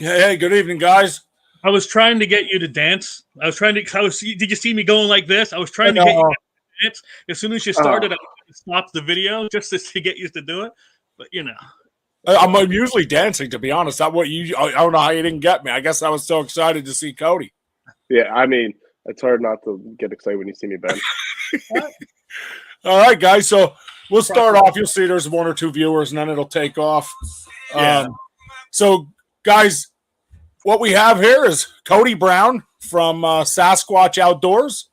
Hey, good evening, guys. I was trying to get you to dance. Did you see me going like this? I was I trying to get you know. to dance. As soon as you started, I stopped the video just to get you to do it. But I'm usually dancing, to be honest. I don't know how you didn't get me. I guess I was so excited to see Cody. Yeah, I mean, it's hard not to get excited when you see me, Ben. All right, guys. So we'll start off. You'll see there's one or two viewers, and then it'll take off. Yeah. So, guys, what we have here is Cody Brown from Sasquatch Outdoors,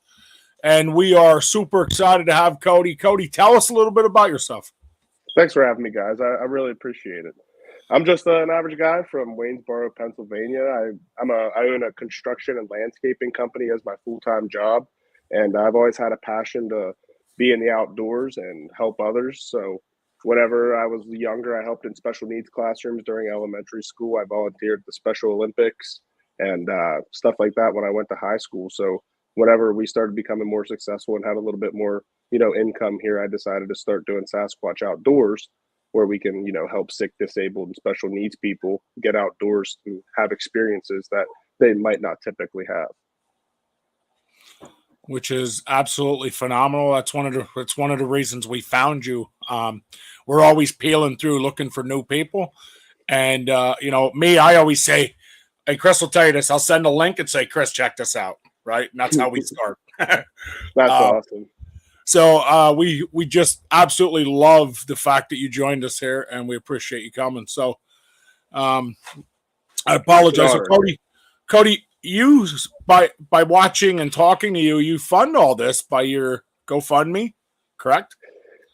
and we are super excited to have Cody. Cody, tell us a little bit about yourself. Thanks for having me, guys. I really appreciate it. I'm just an average guy from Waynesboro, Pennsylvania. I own a construction and landscaping company as my full-time job, and I've always had a passion to be in the outdoors and help others. So whenever I was younger, I helped in special needs classrooms during elementary school. I volunteered at the Special Olympics and stuff like that when I went to high school. So whenever we started becoming more successful and had a little bit more, income here, I decided to start doing Sasquatch Outdoors, where we can, help sick, disabled, and special needs people get outdoors and have experiences that they might not typically have. Which is absolutely phenomenal. That's one of the reasons we found you. We're always peeling through looking for new people, and me, I always say, "Hey, Chris will tell you this. I'll send a link and say, Chris, check this out." Right, and that's how we start. That's awesome. So we just absolutely love the fact that you joined us here, and we appreciate you coming. So I apologize. So Cody, you by watching and talking to you, you fund all this by your GoFundMe, correct?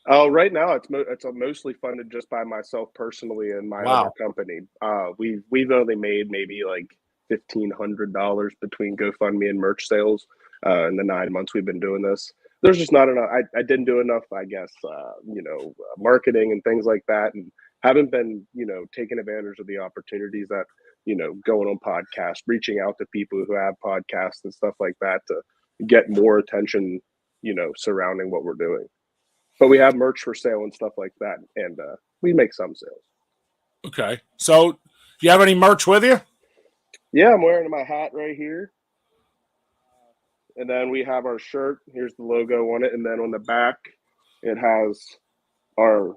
Right now it's mostly funded just by myself personally and my other company. We've only made maybe like $1,500 between GoFundMe and merch sales in the 9 months we've been doing this. There's just not enough. I didn't do enough, I guess, marketing and things like that, and haven't been, taking advantage of the opportunities that, going on podcasts, reaching out to people who have podcasts and stuff like that to get more attention, surrounding what we're doing. But we have merch for sale and stuff like that, and we make some sales. Okay. So do you have any merch with you? Yeah, I'm wearing my hat right here. And then we have our shirt. Here's the logo on it. And then on the back, it has our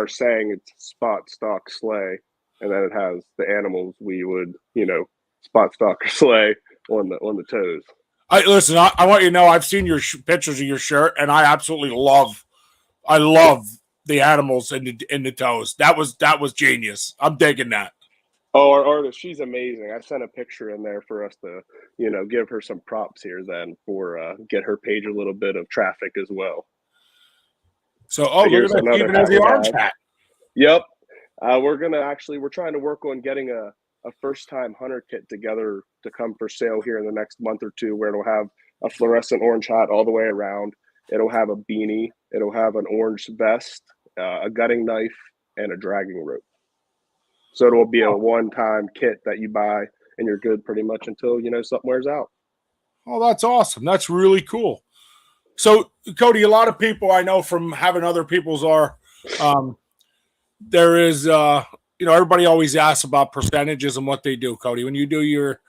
saying. It's spot, stalk, slay. And then it has the animals we would, spot, stalk, or slay on the toes. Listen, I want you to know I've seen your pictures of your shirt, and I absolutely love the animals in the toes. That was genius. I'm digging that. Oh, our artist, she's amazing. I sent a picture in there for us to, give her some props here then for get her page a little bit of traffic as well. So, look at that. Even has the orange hat. Yep. We're trying to work on getting a first-time hunter kit together to come for sale here in the next month or two, where it'll have a fluorescent orange hat all the way around. It'll have a beanie. It'll have an orange vest, a gutting knife, and a dragging rope. So it'll be a one-time kit that you buy, and you're good pretty much until, something wears out. Oh, that's awesome. That's really cool. So, Cody, a lot of people I know from having other people's there is, everybody always asks about percentages and what they do, Cody. When you do your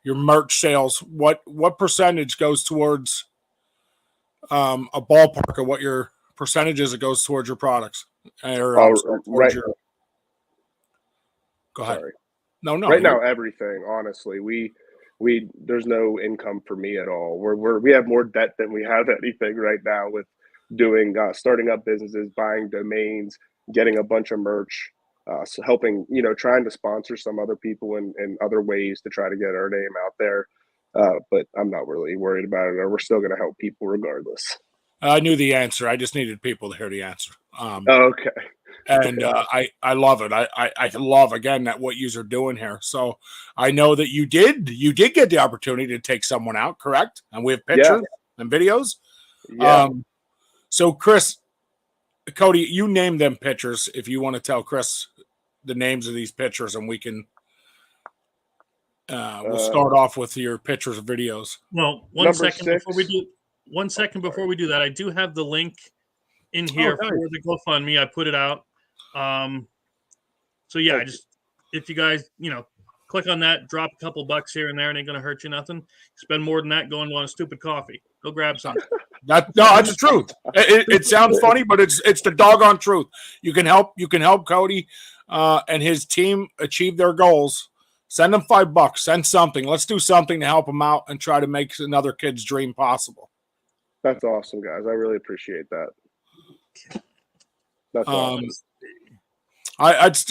merch sales, what percentage goes towards a ballpark of what your percentages it goes towards your products? Go ahead. Sorry. No. Right now, everything. Honestly, we there's no income for me at all. We have more debt than we have anything right now with doing starting up businesses, buying domains, getting a bunch of merch, so helping trying to sponsor some other people in other ways to try to get our name out there. But I'm not really worried about it. We're still going to help people regardless. I knew the answer. I just needed people to hear the answer. Okay. And I love it. I love again that what you're doing here. So I know that you did get the opportunity to take someone out, correct? And we have pictures and videos. Yeah. So Cody, you name them pictures if you want to tell Chris the names of these pictures, and we can. We'll start off with your pictures and videos. Well, one second before we do that, I do have the link in here for the GoFundMe. I put it out. So yeah, if you guys, Click on that, drop a couple bucks here and there, and ain't gonna hurt you nothing. Spend more than that, go and want a stupid coffee. Go grab some. No, that's the truth. It sounds funny, but it's the doggone truth. You can help Cody and his team achieve their goals. Send them $5. Send something. Let's do something to help them out and try to make another kid's dream possible. That's awesome, guys. I really appreciate that. That's awesome.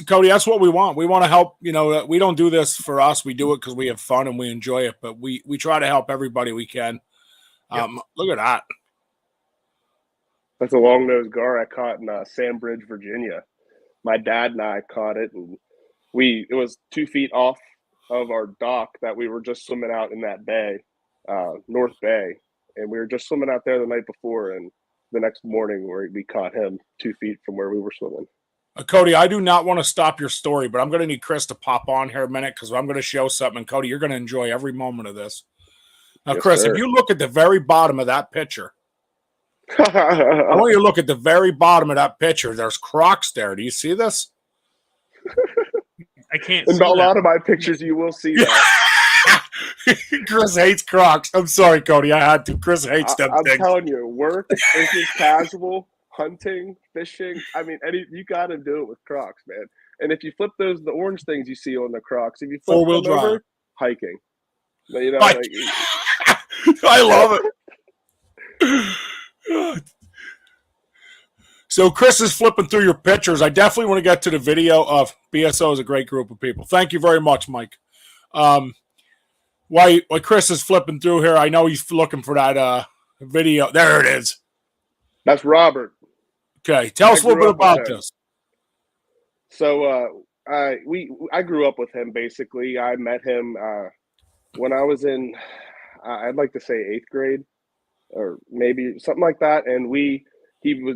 Cody, that's what we want. We want to help. We don't do this for us. We do it because we have fun and we enjoy it. But we try to help everybody we can. Look at that. That's a long-nosed gar I caught in Sandbridge, Virginia. My dad and I caught it, and it was 2 feet off of our dock that we were just swimming out in that bay, North Bay, and we were just swimming out there the night before, and the next morning we caught him 2 feet from where we were swimming. Cody, I do not want to stop your story, but I'm going to need Chris to pop on here a minute because I'm going to show something. And Cody, you're going to enjoy every moment of this. Now, yes, Chris, sir. If you look at the very bottom of that picture, I want you to look at the very bottom of that picture. There's Crocs there. Do you see this? I can't. In a lot of my pictures, you will see that. Chris hates Crocs. I'm sorry, Cody. I had to. Chris hates them I'm things. telling you, work, business, casual, hunting, fishing. I mean, you got to do it with Crocs, man. And if you flip the orange things you see on the Crocs, if you flip 4-wheel drive, over, hiking. I love it. So Chris is flipping through your pictures. I definitely want to get to the video of BSO is a great group of people. Thank you very much, Mike. While Chris is flipping through here, I know he's looking for that video. There it is. That's Robert. Okay, tell us a little bit about this. So I grew up with him basically. I met him when I was in, I'd like to say 8th grade, or maybe something like that. And he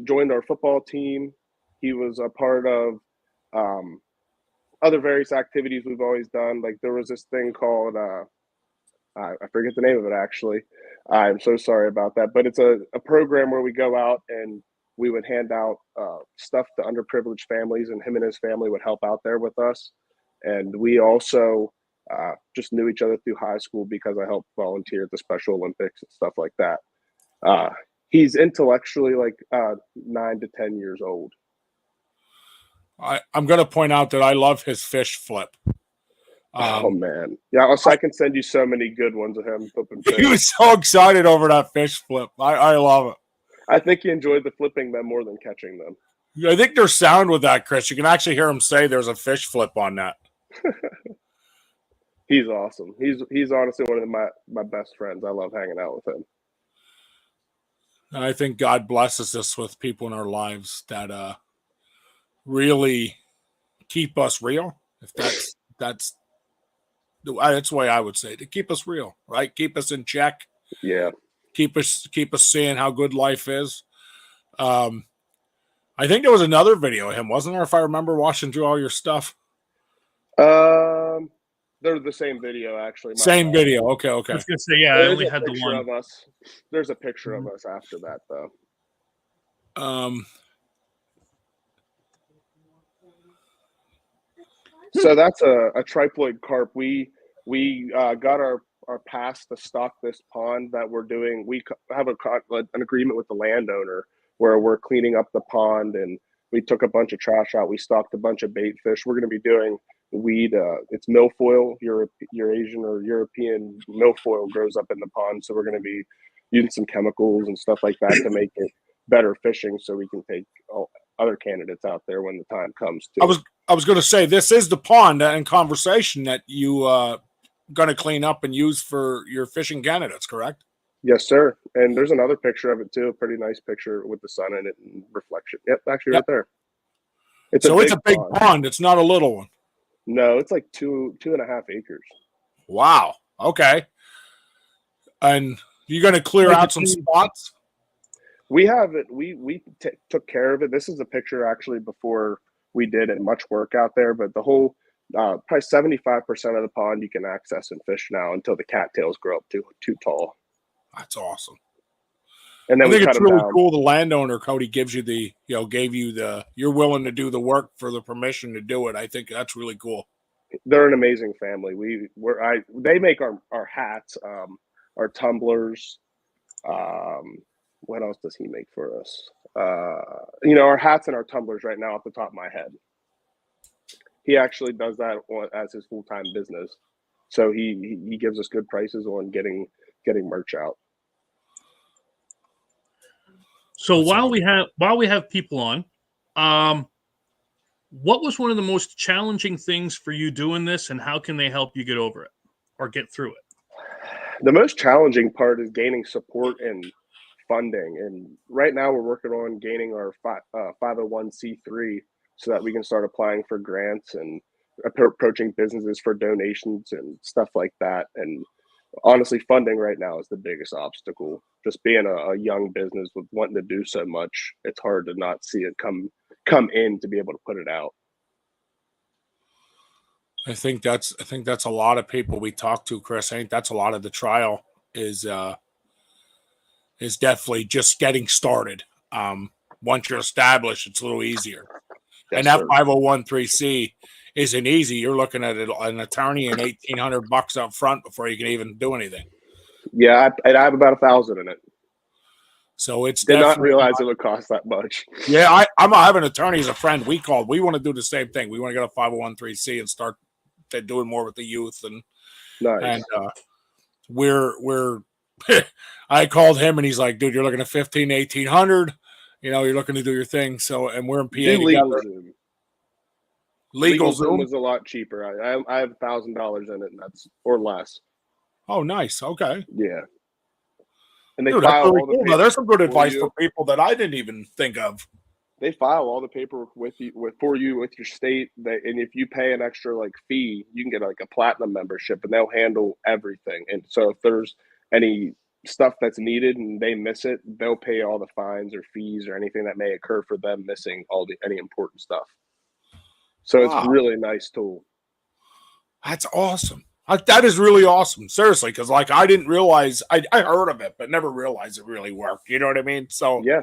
joined our football team. He was a part of other various activities we've always done. Like there was this thing called I forget the name of it actually. I'm so sorry about that. But it's a program where we go out and we would hand out stuff to underprivileged families, and him and his family would help out there with us. And we also just knew each other through high school because I helped volunteer at the Special Olympics and stuff like that. He's intellectually like 9 to 10 years old. I'm going to point out that I love his fish flip. Oh, man. Yeah, I can send you so many good ones of him flipping fish. He was so excited over that fish flip. I love it. I think he enjoyed the flipping them more than catching them. I think there's sound with that, Chris. You can actually hear him say there's a fish flip on that. He's awesome. He's honestly one of my best friends. I love hanging out with him. And I think God blesses us with people in our lives that really keep us real. If that's the way I would say it, to keep us real, right? Keep us in check. Yeah. Keep us seeing how good life is. I think there was another video of him, wasn't there? If I remember watching through all your stuff. They're the same video, actually. Same video. Okay. I was going to say, yeah, I only had the one. Of us. There's a picture of us after that, though. So that's a triploid carp. We got our pass to stock this pond that we're doing. We have an agreement with the landowner where we're cleaning up the pond, and we took a bunch of trash out. We stocked a bunch of bait fish. We're going to be doing weed. It's milfoil. Eurasian or European milfoil grows up in the pond. So we're going to be using some chemicals and stuff like that to make it better fishing, so we can take other candidates out there when the time comes. Too. I was going to say, this is the pond in conversation that you going to clean up and use for your fishing candidates, correct? Yes, sir. And there's another picture of it too. A pretty nice picture with the sun in it and reflection. Yep, actually right there. It's a big pond. It's not a little one. No, it's like 2.5 acres. Wow. Okay. And you're going to clear out some spots? We have it. We took care of it. This is a picture actually before we did it. Much work out there, but the whole probably 75% of the pond you can access and fish now until the cattails grow up too tall. That's awesome. And then I think it's really cool. The landowner, Cody, gives you you're willing to do the work for the permission to do it. I think that's really cool. They're an amazing family. They make our hats, our tumblers. What else does he make for us? Our hats and our tumblers right now off the top of my head. He actually does that as his full-time business. So he gives us good prices on getting merch out. So while we have people on, what was one of the most challenging things for you doing this, and how can they help you get over it or get through it? The most challenging part is gaining support and funding. And right now we're working on gaining our 501c3 so that we can start applying for grants and approaching businesses for donations and stuff like that. And honestly, funding right now is the biggest obstacle. Just being a young business with wanting to do so much, it's hard to not see it come in to be able to put it out. I think that's a lot of people we talk to, Chris. I think that's a lot of the trial is definitely just getting started. Once you're established, it's a little easier. Yes, and that sir. 501(c)(3) isn't easy. You're looking at an attorney and $1,800 up front before you can even do anything. Yeah, I have about 1,000 in it. So it's did not realize it would cost that much. Yeah, I have an attorney as a friend. We want to do the same thing. We want to get a 501(c) and start doing more with the youth and nice. And we're I called him and he's like, dude, you're looking at 1,500, 1,800. You're looking to do your thing. So, and we're in PA together. Legal Zoom was a lot cheaper. I have $1,000 in it, and that's or less. Oh, nice. Okay. Yeah. And they Dude, file really all the cool. Now, there's some good advice for people that I didn't even think of. They file all the paperwork with your state. And if you pay an extra fee, you can get a platinum membership, and they'll handle everything. And so if there's any stuff that's needed and they miss it, they'll pay all the fines or fees or anything that may occur for them missing any important stuff. So It's a really nice tool. That's awesome. That is really awesome. Seriously, because I didn't realize I heard of it, but never realized it really worked. You know what I mean? So yeah,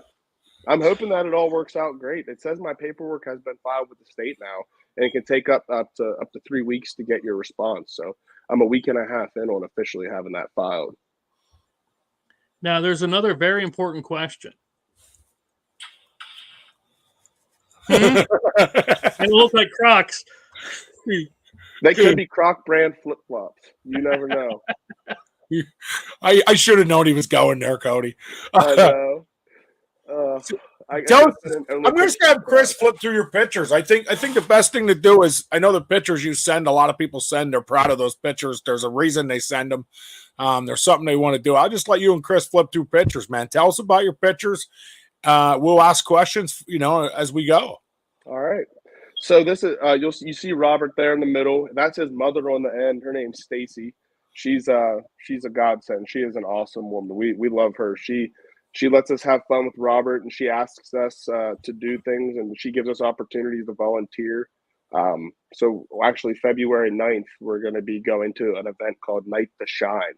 I'm hoping that it all works out great. It says my paperwork has been filed with the state now, and it can take up to 3 weeks to get your response. So I'm a week and a half in on officially having that filed. Now, there's another very important question. They look like Crocs. They could be Croc brand flip flops. You never know. I should have known he was going there, Cody. I know. I'm going to have Chris flip through your pictures. I think the best thing to do is, I know the pictures you send, a lot of people send, they're proud of those pictures. There's a reason they send them. There's something they want to do. I'll just let you and Chris flip through pictures, man. Tell us about your pictures. We'll ask questions, as we go. All right. So this is you see Robert there in the middle. That's his mother on the end. Her name's Stacy. She's a godsend. She is an awesome woman. We love her. She lets us have fun with Robert, and she asks us to do things, and she gives us opportunities to volunteer. So actually February 9th, we're going to be going to an event called Night to Shine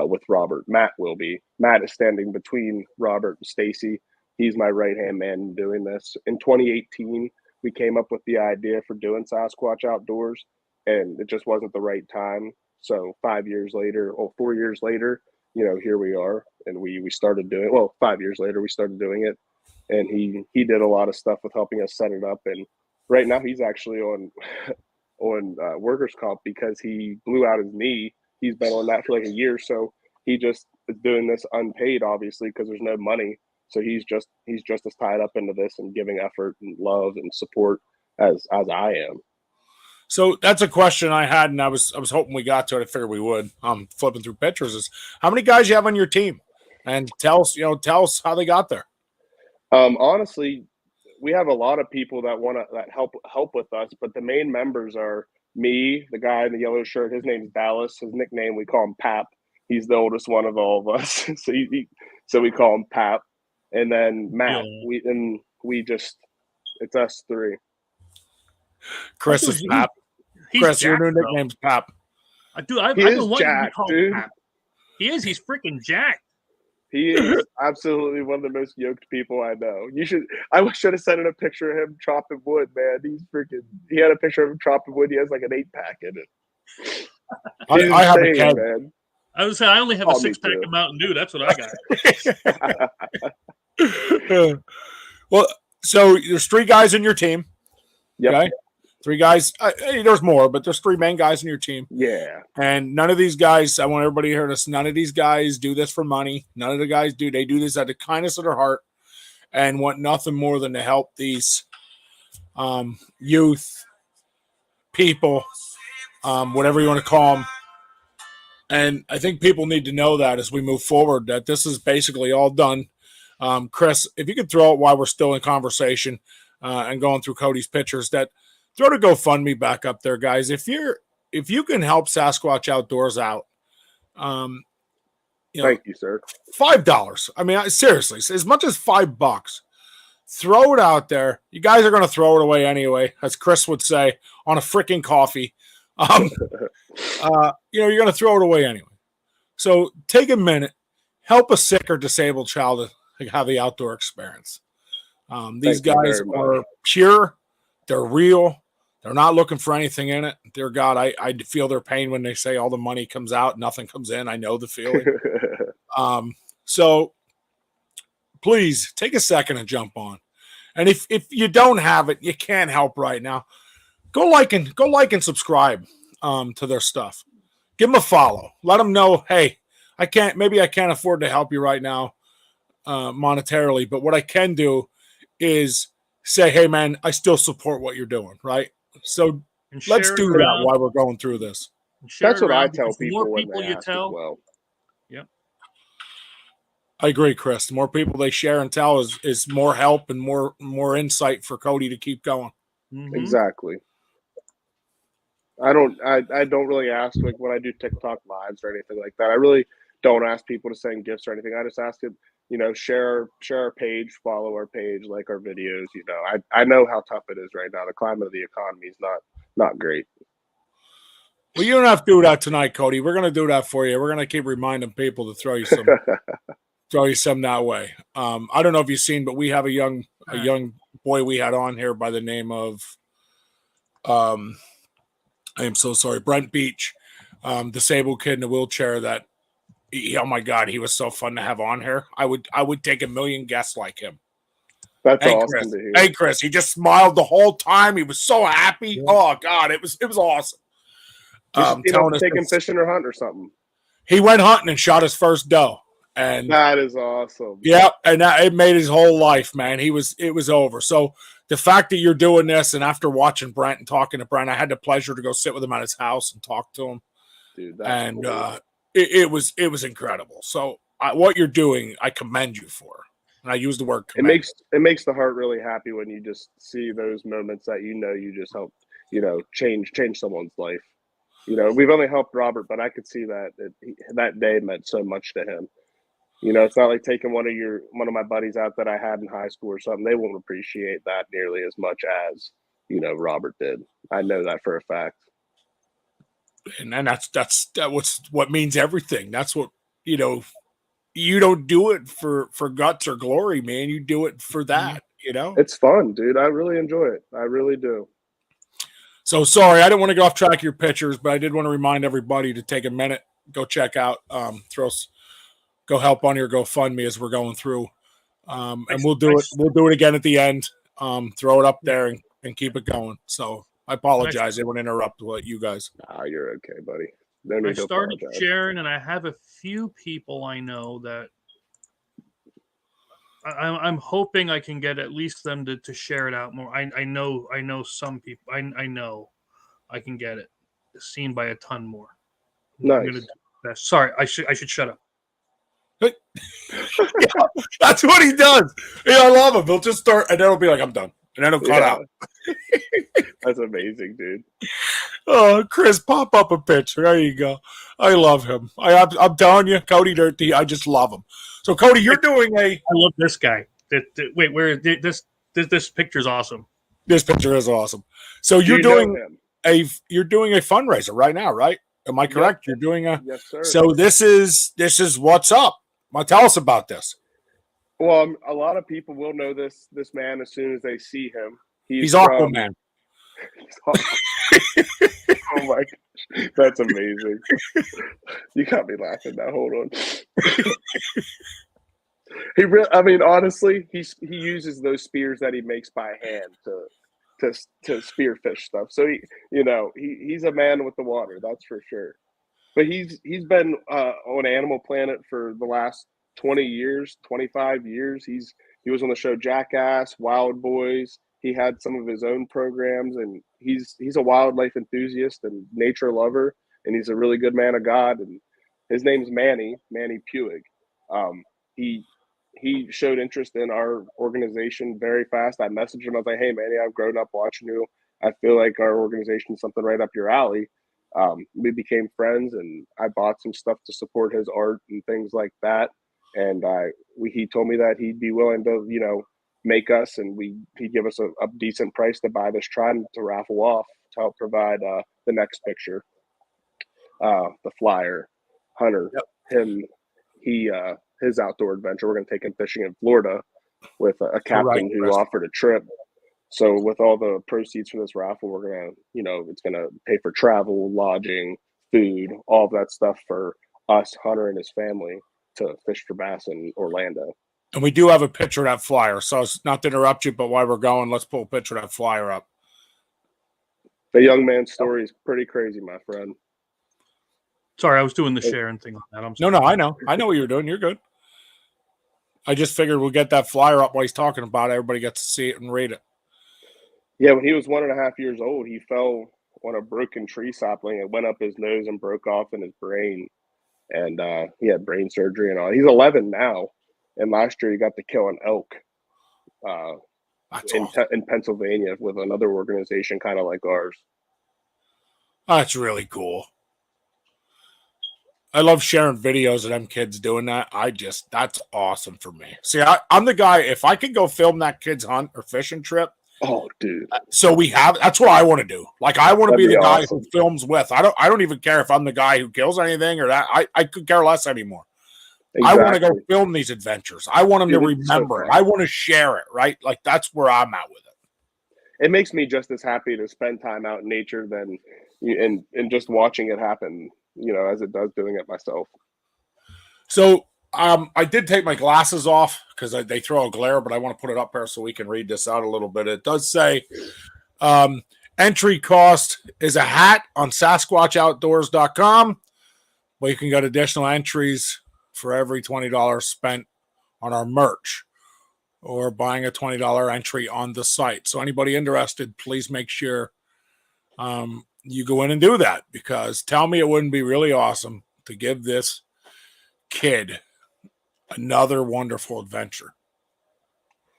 with Robert. Matt will be. Matt is standing between Robert and Stacy. He's my right-hand man doing this. In 2018, we came up with the idea for doing Sasquatch Outdoors, and it just wasn't the right time. So 4 years later, here we are, and we started doing. Well, 5 years later, we started doing it, and he did a lot of stuff with helping us set it up. And right now, he's actually on workers' comp because he blew out his knee. He's been on that for a year, so he just is doing this unpaid, obviously, because there's no money. So he's just as tied up into this and giving effort and love and support as I am. So that's a question I had, and I was hoping we got to it. I figured we would. Flipping through pictures is how many guys you have on your team, and tell us how they got there. Honestly, we have a lot of people that help with us, but the main members are me, the guy in the yellow shirt. His name's Dallas. His nickname, we call him Pap. He's the oldest one of all of us, so we call him Pap. And then Matt, it's us three. Chris is Pap. Chris, your new nickname's Pap. Dude, I've been wanting jacked, to be called Pap. He is. He's freaking jacked. He is absolutely one of the most yoked people I know. I should have sent in a picture of him chopping wood, man. He had a picture of him chopping wood. He has like an 8-pack in it. I have a keg, man. I would say I only have a 6-pack of Mountain Dew. That's what I got. Well, so there's 3 guys in your team. Yep. Okay. 3 guys. There's more, but there's 3 main guys in your team. Yeah. And none of these guys, I want everybody to hear this, none of these guys do this for money. None of the guys do. They do this out of the kindness of their heart and want nothing more than to help these youth, people, whatever you want to call them. And I think people need to know that as we move forward, that this is basically all done. Chris, if you could throw it while we're still in conversation and going through Cody's pictures, that throw the GoFundMe back up there, guys. If you can help Sasquatch Outdoors out, thank you, sir. $5. I mean, seriously, as much as $5. Throw it out there. You guys are going to throw it away anyway, as Chris would say, on a freaking coffee. You're going to throw it away anyway. So take a minute, help a sick or disabled child to have the outdoor experience. These guys are pure. They're real. They're not looking for anything in it. Dear God, I feel their pain when they say all the money comes out, nothing comes in. I know the feeling. So please take a second and jump on. And if you don't have it, you can't help right now. Go like and subscribe to their stuff. Give them a follow. Let them know, hey, maybe I can't afford to help you right now monetarily, but what I can do is say, hey man, I still support what you're doing, right? So let's do that while we're going through this. That's what I tell people when they ask as well. Yep. I agree, Chris. The more people they share and tell is more help and more insight for Cody to keep going. Mm-hmm. Exactly. I don't really ask, like, when I do TikTok lives or anything like that. I really don't ask people to send gifts or anything. I just ask it, share our page, follow our page, like our videos. I know how tough it is right now. The climate of the economy is not great. Well, you don't have to do that tonight, Cody. We're going to do that for you. We're going to keep reminding people to throw you some that way. I don't know if you've seen, but we have a young boy we had on here by the name of I am so sorry, Brent Beach, disabled kid in a wheelchair that oh my God, he was so fun to have on here. I would take a million guests like him. That's awesome to hear. Hey Chris, he just smiled the whole time. He was so happy. Yeah. Oh God, it was awesome. Taking fishing or hunting or something. He went hunting and shot his first doe. And that is awesome. Yeah, and it made his whole life, man. It was over. So the fact that you're doing this, and after watching Brent and talking to Brent, I had the pleasure to go sit with him at his house and talk to him. Dude, and cool. It was incredible. So what you're doing, I commend you for. And I use the word commend. It makes the heart really happy when you just see those moments that you just helped change someone's life. We've only helped Robert, but I could see that day meant so much to him. It's not like taking one of my buddies out that I had in high school or something. They won't appreciate that nearly as much as Robert did. I know that for a fact. And that's what means everything. That's what you don't do it for guts or glory, man. You do it for that. It's fun, dude. I really enjoy it. I really do. So sorry, I didn't want to get off track of your pictures, but I did want to remind everybody to take a minute, go check out, go help on your GoFundMe as we're going through, and we'll do it. We'll do it again at the end. Throw it up there and keep it going. So I apologize. I didn't want to interrupt you guys. Nah, you're okay, buddy. I started sharing, and I have a few people I know that I'm hoping I can get at least them to share it out more. I know some people. I know I can get it seen by a ton more. Nice. Sorry, I should shut up. Yeah, that's what he does. I love him. He'll just start, and then he'll be like, "I'm done," and then he'll cut out. That's amazing, dude. Oh, Chris, pop up a picture. There you go. I love him. I'm telling you, Cody Dirty. I just love him. So, Cody, you're doing I love this guy. Wait, where this picture's awesome. This picture is awesome. So you're doing a fundraiser right now, right? Am I correct? Yep. You're doing yes, sir. So this is what's up. Tell us about this. Well, a lot of people will know this man as soon as they see him. He's Aquaman. Oh my gosh, that's amazing. You got me laughing now. Hold on. I mean, honestly, he uses those spears that he makes by hand to spearfish stuff. So he's a man with the water, that's for sure. But he's been on Animal Planet for the last 20 years, 25 years. He was on the show Jackass, Wild Boys. He had some of his own programs, and he's a wildlife enthusiast and nature lover, and he's a really good man of God. And his name's Manny Puig. He showed interest in our organization very fast. I messaged him. I was like, "Hey, Manny, I've grown up watching you. I feel like our organization is something right up your alley." We became friends, and I bought some stuff to support his art and things like that. And he told me that he'd be willing to, make us, and he'd give us a decent price to buy this trident to raffle off to help provide the next picture. The flyer, Hunter, his outdoor adventure. We're going to take him fishing in Florida with a captain who offered a trip. So with all the proceeds from this raffle, we're going to, it's going to pay for travel, lodging, food, all of that stuff for us, Hunter and his family, to fish for bass in Orlando. And we do have a picture of that flyer. So it's not to interrupt you, but while we're going, let's pull a picture of that flyer up. The young man's story is pretty crazy, my friend. Sorry, I was doing the sharing thing on that. I'm sorry. No, I know what you're doing. You're good. I just figured we'll get that flyer up while he's talking about it. Everybody gets to see it and read it. Yeah, when he was 1.5 years old, he fell on a broken tree sapling and went up his nose and broke off in his brain. And he had brain surgery and all. He's 11 now. And last year he got to kill an elk in Pennsylvania with another organization kind of like ours. That's really cool. I love sharing videos of them kids doing that. That's awesome for me. See, I'm the guy, if I could go film that kid's hunt or fishing trip. Oh, dude. So that's what I want to do. Like, I want to be the guy who films with. I don't even care if I'm the guy who kills anything or that. I could care less anymore. Exactly. I want to go film these adventures. I want them to remember it. I want to share it, right? Like, that's where I'm at with it. It makes me just as happy to spend time out in nature than and just watching it happen, as it does doing it myself. So I did take my glasses off because they throw a glare, but I want to put it up there so we can read this out a little bit. It does say entry cost is a hat on SasquatchOutdoors.com, where you can get additional entries for every $20 spent on our merch or buying a $20 entry on the site. So anybody interested, please make sure you go in and do that, because tell me it wouldn't be really awesome to give this kid another wonderful adventure.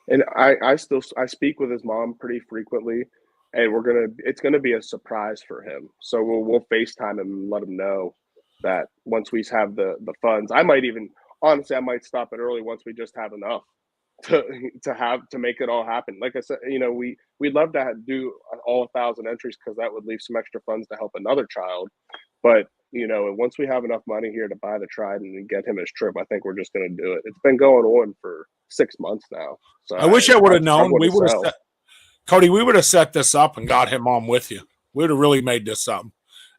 And I speak with his mom pretty frequently, and it's gonna be a surprise for him. So we'll FaceTime him and let him know that once we have the funds, I might stop it early once we just have enough to make it all happen. Like I said, we'd love to do all 1,000 entries, because that would leave some extra funds to help another child. But once we have enough money here to buy the trident and get him his trip, I think we're just going to do it. It's been going on for 6 months now. So I wish I would have known. We would have, Cody. We would have set this up and got him on with you. We would have really made this something,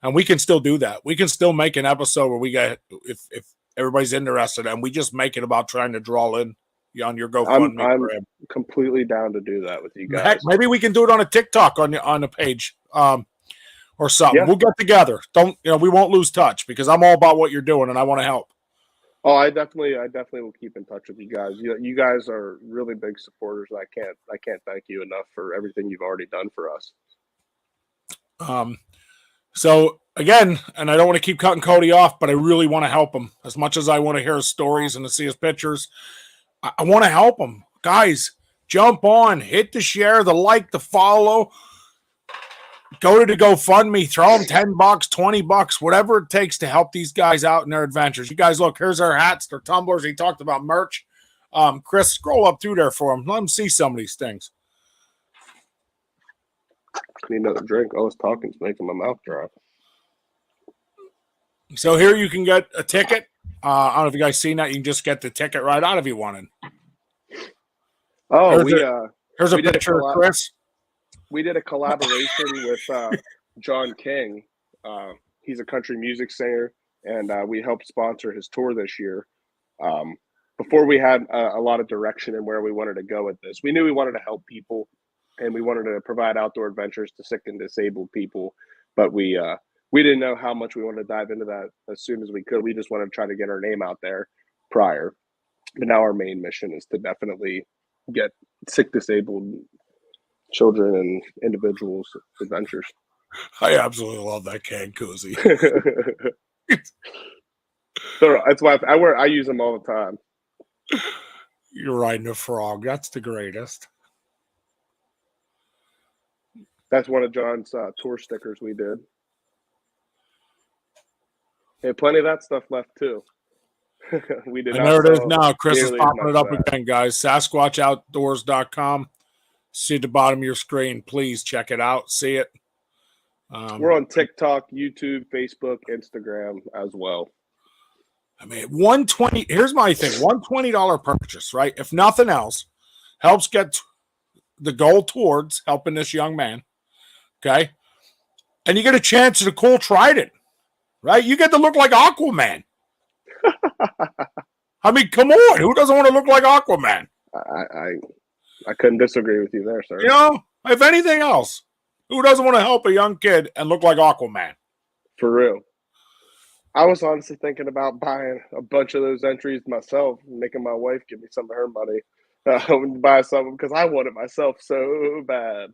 and we can still do that. We can still make an episode where we get if everybody's interested, and we just make it about trying to draw in on your GoFundMe. I'm completely down to do that with you guys. Heck, maybe we can do it on a TikTok on the page. Or something. Yeah. We'll get together. We won't lose touch, because I'm all about what you're doing and I want to help. Oh, I definitely will keep in touch with you guys. You guys are really big supporters. I can't thank you enough for everything you've already done for us. So again, and I don't want to keep cutting Cody off, but I really want to help him as much as I want to hear his stories and to see his pictures. I want to help him. Guys, jump on, hit the share, the like, the follow. Go to the GoFundMe, throw them $10, $20, whatever it takes to help these guys out in their adventures. You guys, look, here's our hats, their tumblers. He talked about merch. Chris, scroll up through there for them. Let them see some of these things. Need another drink. All this talking's making my mouth dry. So here you can get a ticket I don't know if you guys seen that. You can just get the ticket right out if you wanted. Oh, here's a picture of Chris. We did a collaboration with John King. He's a country music singer, and we helped sponsor his tour this year. Before we had a lot of direction in where we wanted to go with this, we knew we wanted to help people, and we wanted to provide outdoor adventures to sick and disabled people. But we didn't know how much we wanted to dive into that as soon as we could. We just wanted to try to get our name out there prior. But now our main mission is to definitely get sick, disabled children and individuals adventures. I absolutely love that can koozie. So that's why I use them all the time. You're riding a frog. That's the greatest. That's one of John's tour stickers we did. And plenty of that stuff left too. We did. And there it is now. Chris is popping it up again, guys. Sasquatchoutdoors.com. See at the bottom of your screen. Please check it out. See it. We're on TikTok, YouTube, Facebook, Instagram as well. I mean, $120. Here's my thing: $120 purchase, right? If nothing else, helps get the goal towards helping this young man. Okay, and you get a chance at a cool trident, right? You get to look like Aquaman. I mean, come on, who doesn't want to look like Aquaman? I couldn't disagree with you there, sir. You know, if anything else, who doesn't want to help a young kid and look like Aquaman? For real. I was honestly thinking about buying a bunch of those entries myself, making my wife give me some of her money and buy some because I want it myself so bad.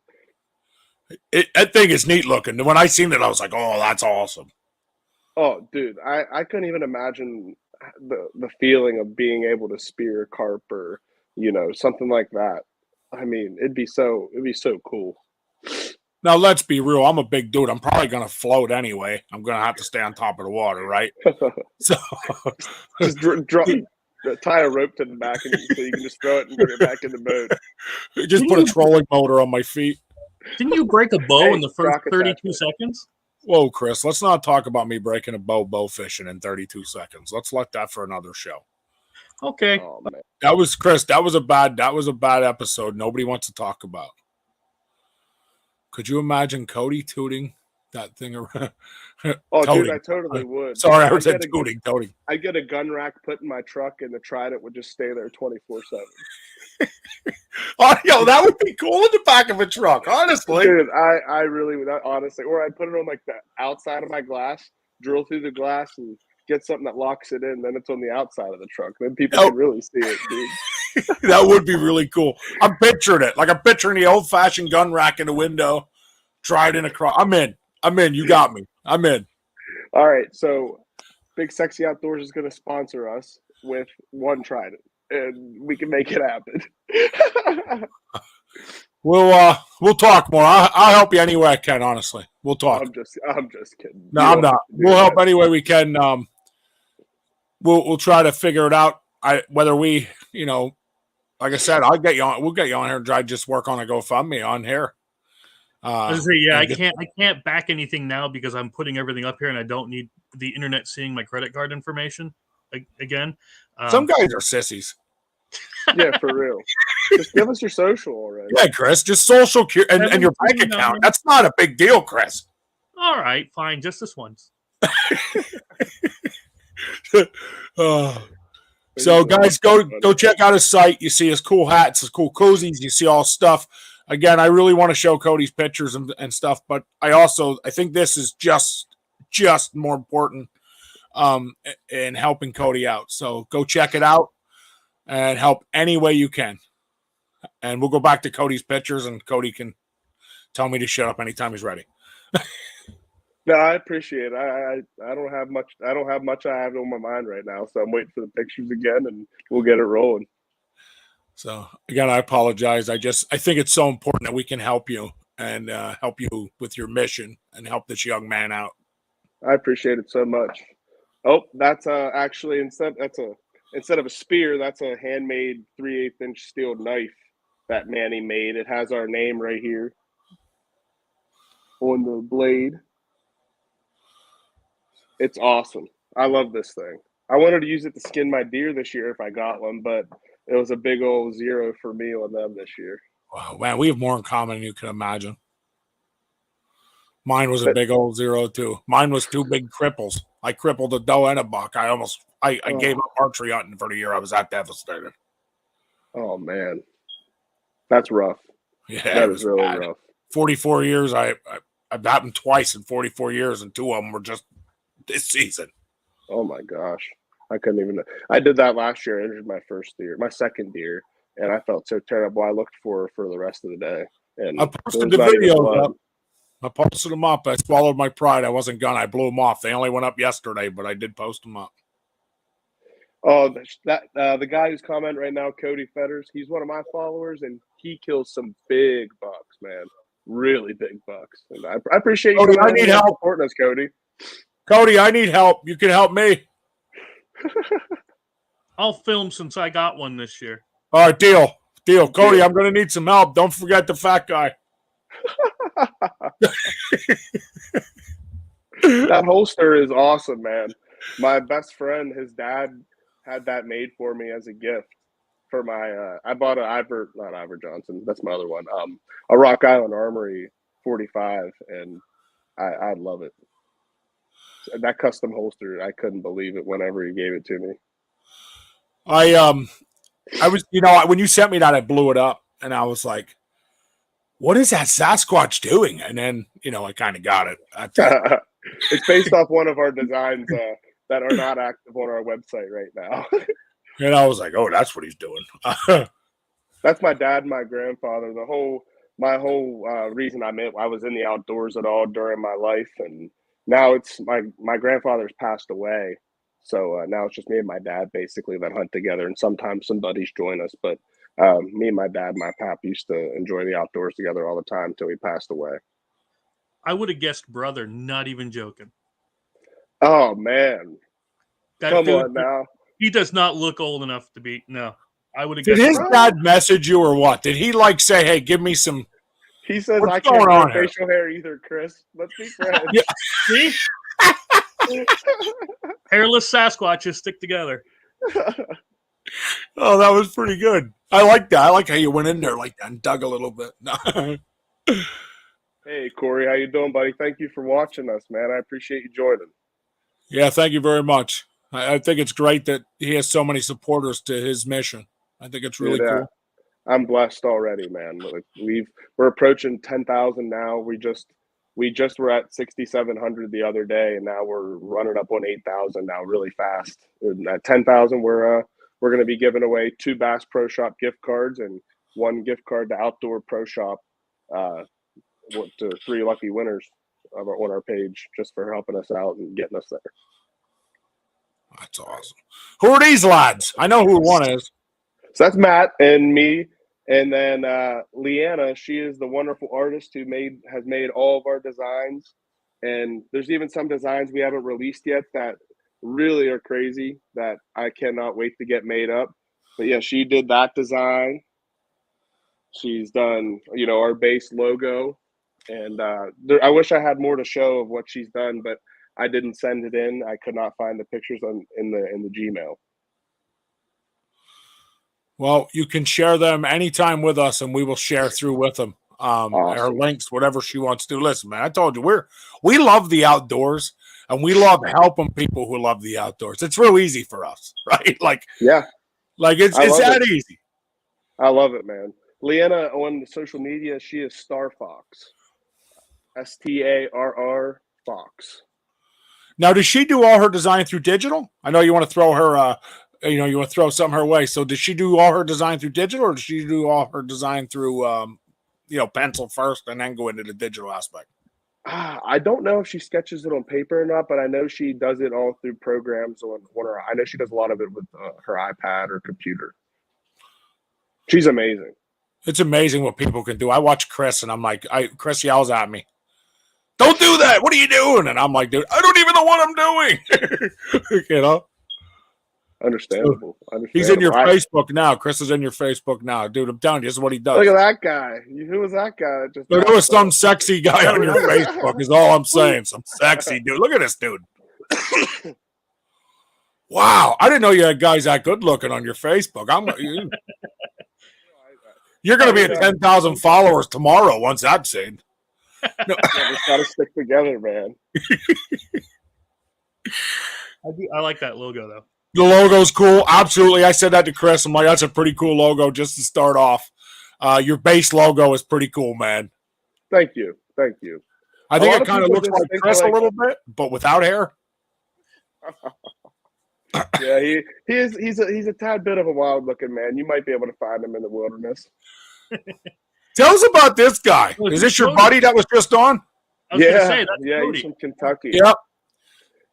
That thing is neat looking. When I seen it, I was like, "Oh, that's awesome." Oh, dude, I couldn't even imagine the feeling of being able to spear carp or something like that. I mean, it'd be so cool. Now, let's be real. I'm a big dude. I'm probably going to float anyway. I'm going to have to stay on top of the water, right? So just tie a rope to the back so you can just throw it and bring it back in the boat. Just put a trolling motor on my feet. Didn't you break a bow in the first 32 seconds? Whoa, Chris, let's not talk about me breaking a bow fishing in 32 seconds. Let's let that for another show. Okay. Oh, man. That was Chris. That was a bad episode. Nobody wants to talk about. Could you imagine Cody tooting that thing around? Oh, dude, I totally would. Sorry, I said tooting. I'd get a gun rack put in my truck, and the trident would just stay there 24/7. Oh, yo, that would be cool in the back of a truck, honestly. Dude, I really would, honestly. Or I'd put it on like the outside of my glass, drill through the glass, and get something that locks it in. Then it's on the outside of the truck. Then people can really see it, dude. That would be really cool. I'm picturing it. Like I'm picturing the old-fashioned gun rack in the window, trident across. I'm in. You got me. I'm in. All right. So Big Sexy Outdoors is going to sponsor us with one trident, and we can make it happen. We'll talk more. I'll help you any way I can, honestly. We'll talk. I'm just kidding. No, I'm not. We'll help any way we can. We'll try to figure it out. Whether we, like I said, I'll get you on. We'll get you on here and try to just work on a GoFundMe on here. I can't back anything now because I'm putting everything up here, and I don't need the internet seeing my credit card information again. Some guys are sissies. Yeah, for real. Just give us your social already. Yeah, Chris, just social and your bank account. That's not a big deal, Chris. All right, fine, just this once. So, guys, go check out his site. You see his cool hats, his cool koozies. You see all stuff. Again, I really want to show Cody's pictures and stuff, but I think this is just more important in helping Cody out. So go check it out and help any way you can. And we'll go back to Cody's pictures, and Cody can tell me to shut up anytime he's ready. No, I appreciate it. I don't have much. I don't have much I have on my mind right now, so I'm waiting for the pictures again, and we'll get it rolling. So again, I apologize. I think it's so important that we can help you and help you with your mission and help this young man out. I appreciate it so much. Oh, that's actually instead of a spear, that's a handmade 3/8-inch steel knife that Manny made. It has our name right here on the blade. It's awesome. I love this thing. I wanted to use it to skin my deer this year if I got one, but it was a big old 0 for me on them this year. Wow, man, we have more in common than you can imagine. Mine was a big old 0 too. Mine was 2 big cripples. I crippled a doe and a buck. I gave up archery hunting for the year. I was that devastated. Oh man, that's rough. Yeah, that is really bad. Rough. 44 years. I've happened twice in 44 years, and 2 of them were just this season. Oh my gosh, I couldn't even. I did that last year. I injured my second deer, and I felt so terrible. I looked for the rest of the day, and I posted the videos up. I posted them up. I swallowed my pride. I wasn't gonna. I blew them off. They only went up yesterday, but I did post them up. Oh, the guy who's commenting right now, Cody Fetters, he's one of my followers, and he kills some big bucks, man. Really big bucks. And I appreciate you. Cody, I need help supporting us, Cody. Cody, I need help. You can help me. I'll film since I got one this year. All right, deal. Cody, I'm going to need some help. Don't forget the fat guy. That holster is awesome, man. My best friend, his dad had that made for me as a gift for my I bought not Ivor Johnson, that's my other one, a Rock Island Armory 45, and I love it. That custom holster, I couldn't believe it whenever he gave it to me. I was, when you sent me that, I blew it up, and I was like, what is that Sasquatch doing? And then, I kind of got it. It's based off one of our designs that are not active on our website right now. And I was like, oh, that's what he's doing. That's my dad and my grandfather. My whole reason I was in the outdoors at all during my life. And now it's my grandfather's passed away. So now it's just me and my dad basically that hunt together. And sometimes some buddies join us. But me and my dad, my pap used to enjoy the outdoors together all the time until he passed away. I would have guessed brother, not even joking. Oh, man. Come on now. He does not look old enough to be. No, I would have guessed. Did his dad message you or what? Did he say, hey, give me some? He says, I can't grow facial hair either, Chris. Let's be friends. Yeah. See? Hairless Sasquatches stick together. Oh, that was pretty good. I like that. I like how you went in there like that and dug a little bit. Hey, Corey, how you doing, buddy? Thank you for watching us, man. I appreciate you joining. Yeah, thank you very much. I think it's great that he has so many supporters to his mission. I think it's really cool. I'm blessed already, man. We're approaching 10,000 now. We just were at 6,700 the other day, and now we're running up on 8,000 now, really fast. And at 10,000, we're going to be giving away 2 Bass Pro Shop gift cards and 1 gift card to Outdoor Pro Shop to 3 lucky winners on our page just for helping us out and getting us there. That's awesome. Who are these lads? I know who one is. So that's Matt and me. And then Leanna, she is the wonderful artist who has made all of our designs. And there's even some designs we haven't released yet that really are crazy that I cannot wait to get made up. But yeah, she did that design. She's done, our base logo. And I wish I had more to show of what she's done, but I didn't send it in. I could not find the pictures in the Gmail. Well, you can share them anytime with us, and we will share through with them. Awesome. Our links, whatever she wants to. Listen, man, I told you we love the outdoors, and we love helping people who love the outdoors. It's real easy for us, right? It's that easy. I love it, man. Leanna on social media, she is Star Fox, STARR Fox. Now, does she do all her design through digital? I know you want to throw her, you want to throw something her way. So does she do all her design through digital, or does she do all her design through, pencil first and then go into the digital aspect? I don't know if she sketches it on paper or not, but I know she does it all through programs on her. I know she does a lot of it with her iPad or computer. She's amazing. It's amazing what people can do. I watch Chris, and I'm like, Chris yells at me, "Don't do that! What are you doing?" And I'm like, "Dude, I don't even know what I'm doing." Understandable. He's in your Facebook now. Chris is in your Facebook now, dude. I'm telling you, this is what he does. Look at that guy. Who was that guy? There was some sexy guy on your Facebook. Is all I'm saying. Some sexy dude. Look at this dude. Wow, I didn't know you had guys that good looking on your Facebook. You're going to be at 10,000 followers tomorrow once that's seen. No. Yeah, just got to stick together, man. I like that logo though. The logo's cool. Absolutely. I said that to Chris. I'm like, that's a pretty cool logo just to start off. Your base logo is pretty cool, man. Thank you. Thank you. I think it kind of looks like Chris a little bit, but without hair. Yeah, he's a tad bit of a wild looking man. You might be able to find him in the wilderness. Tell us about this guy. Is this your buddy that was just on? Yeah, he's from Kentucky. Yep.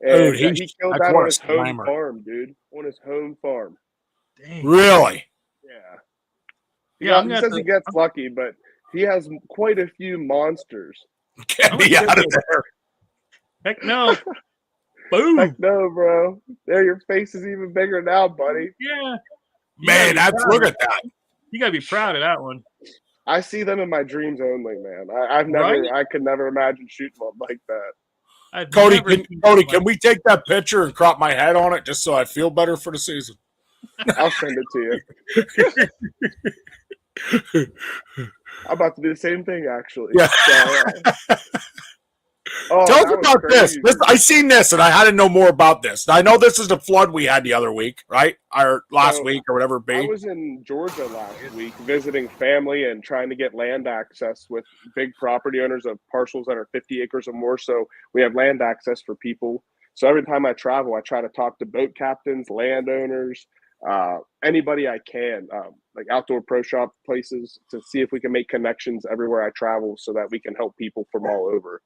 And dude, he killed that on his home farm, dude. On his home farm. Dang. Really? Yeah. He says he gets lucky, but he has quite a few monsters. Get me out of there. Heck no. Boom. Heck no, bro. There, your face is even bigger now, buddy. Yeah. Man, look at that. You gotta be proud of that one. I see them in my dreams only, man. I could never imagine shooting one like that. Cody, can we take that picture and crop my head on it just so I feel better for the season? I'll send it to you. I'm about to do the same thing, actually. Yeah. So, tell us about this. I seen this, and I had to know more about this. I know this is the flood we had the other week, right? Or last week, or whatever it be. I was in Georgia last week visiting family and trying to get land access with big property owners of parcels that are 50 acres or more. So we have land access for people. So every time I travel, I try to talk to boat captains, landowners, anybody I can, like outdoor pro shop places, to see if we can make connections everywhere I travel so that we can help people from all over.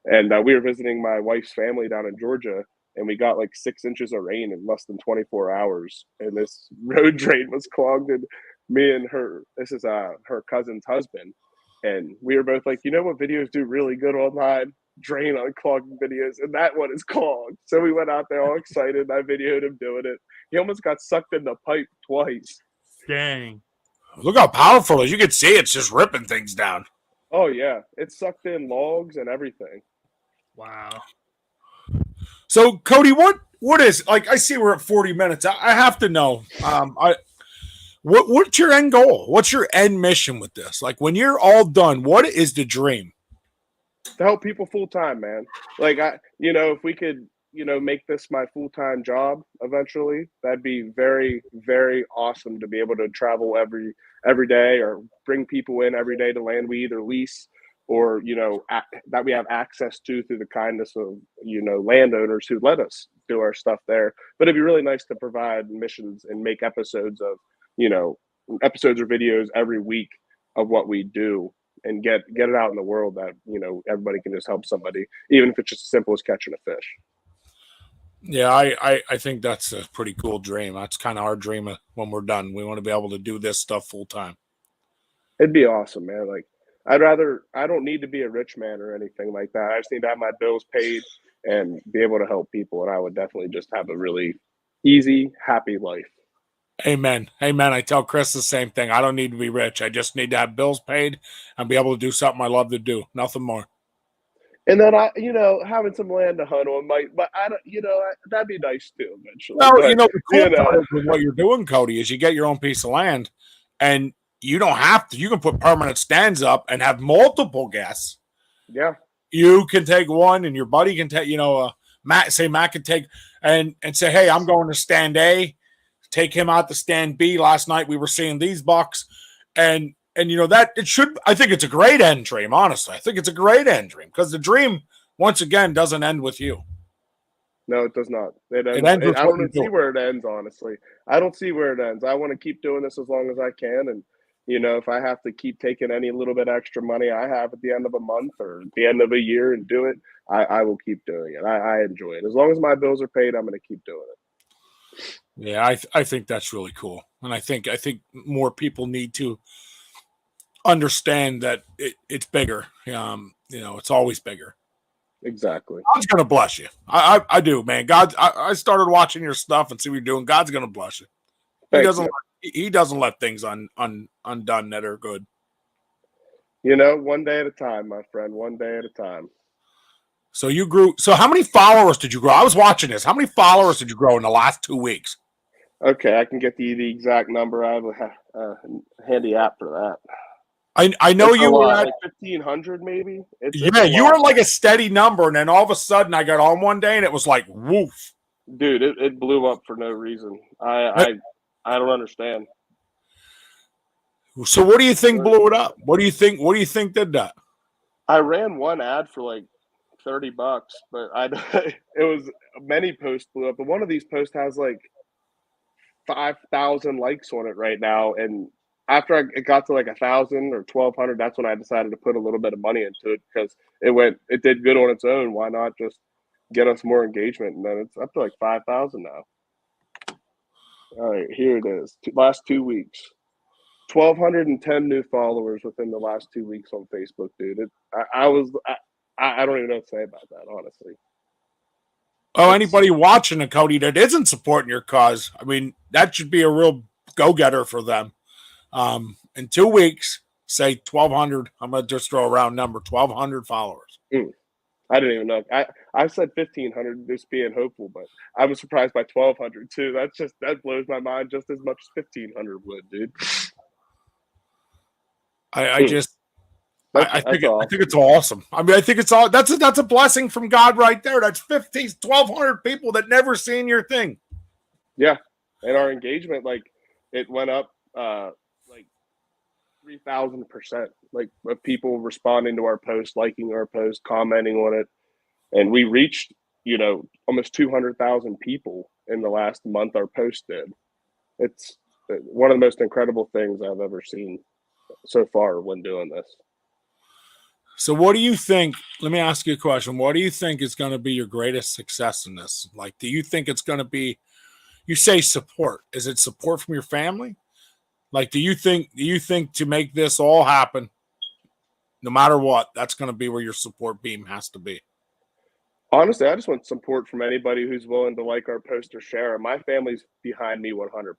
And we were visiting my wife's family down in Georgia, and we got like 6 inches of rain in less than 24 hours. And this road drain was clogged. And me and her, this is her cousin's husband, and we were both like, you know what videos do really good online? Drain unclogging videos, and that one is clogged. So we went out there all excited. And I videoed him doing it. He almost got sucked in the pipe twice. Dang! Look how powerful it is. You can see it's just ripping things down. Oh yeah, it sucked in logs and everything. Wow. So Cody, what is, like, I see we're at 40 minutes. I have to know. What's your end goal? What's your end mission with this? Like, when you're all done, what is the dream? To help people full time, man. Like, if we could, make this my full time job eventually, that'd be very, very awesome to be able to travel every day, or bring people in every day to land we either lease or, that we have access to through the kindness of, landowners who let us do our stuff there. But it'd be really nice to provide missions and make episodes of, episodes or videos every week of what we do, and get it out in the world that, everybody can just help somebody, even if it's just as simple as catching a fish. Yeah, I think that's a pretty cool dream. That's kind of our dream when we're done. We want to be able to do this stuff full time. It'd be awesome, man. Like, I don't need to be a rich man or anything like that. I just need to have my bills paid and be able to help people. And I would definitely just have a really easy, happy life. Amen. Amen. I tell Chris the same thing. I don't need to be rich. I just need to have bills paid and be able to do something I love to do. Nothing more. And then having some land to hunt on but I don't, that'd be nice too eventually. Well, but, the cool part with what you're doing, Cody, is you get your own piece of land, and you don't have to. You can put permanent stands up and have multiple guests. Yeah. You can take one, and your buddy can take, Matt can take and say, hey, I'm going to stand A. Take him out to stand B. Last night we were seeing these bucks, and that it should. I think it's a great end dream. Honestly, I think it's a great end dream, because the dream, once again, doesn't end with you. No, it does not. It ends I don't see where it ends. Honestly, I don't see where it ends. I want to keep doing this as long as I can, and if I have to keep taking any little bit extra money I have at the end of a month or at the end of a year and do it, I will keep doing it. I enjoy it. As long as my bills are paid, I'm going to keep doing it. Yeah, I think that's really cool, and I think more people need to understand that it's bigger. It's always bigger. Exactly. God's gonna bless you. I do, man. I started watching your stuff and see what you're doing. God's gonna bless you. He doesn't let things undone that are good. One day at a time, my friend. One day at a time. So you grew. So how many followers did you grow? I was watching this. How many followers did you grow in the last 2 weeks? Okay, I can get the exact number. I have a handy app for that. I know It's you were lot, at like 1,500 maybe. It's you were like a steady number, and then all of a sudden I got on one day and it was like woof. Dude, it blew up for no reason. I don't understand. So what do you think blew it up? What do you think? What do you think did that? I ran one ad for like $30, but it was many posts blew up. But one of these posts has like 5,000 likes on it right now, and after it got to like 1,000 or 1,200, that's when I decided to put a little bit of money into it because it did good on its own. Why not just get us more engagement? And then it's up to like 5,000 now. All right, here it is. Last 2 weeks, 1,210 new followers within the last 2 weeks on Facebook, dude. I don't even know what to say about that, honestly. Oh, anybody watching it, Cody, that isn't supporting your cause, I mean, that should be a real go-getter for them. In 2 weeks, say 1,200. I'm going to just throw a round number, 1,200 followers. I didn't even know. I said 1,500, just being hopeful, but I was surprised by 1,200 too. That blows my mind just as much as 1,500 would, dude. I think it's awesome. I mean, I think it's all that's a blessing from God right there. That's 1,200 people that never seen your thing. Yeah, and our engagement, like, it went up like 3,000%. Like, of people responding to our post, liking our post, commenting on it, and we reached almost 200,000 people in the last month. Our post did. It's one of the most incredible things I've ever seen so far when doing this. So what do you think? Let me ask you a question. What do you think is going to be your greatest success in this? Like, do you think it's going to be, you say support. Is it support from your family? Like, do you think to make this all happen, no matter what, that's going to be where your support beam has to be? Honestly, I just want support from anybody who's willing to like our post or share. My family's behind me 100%.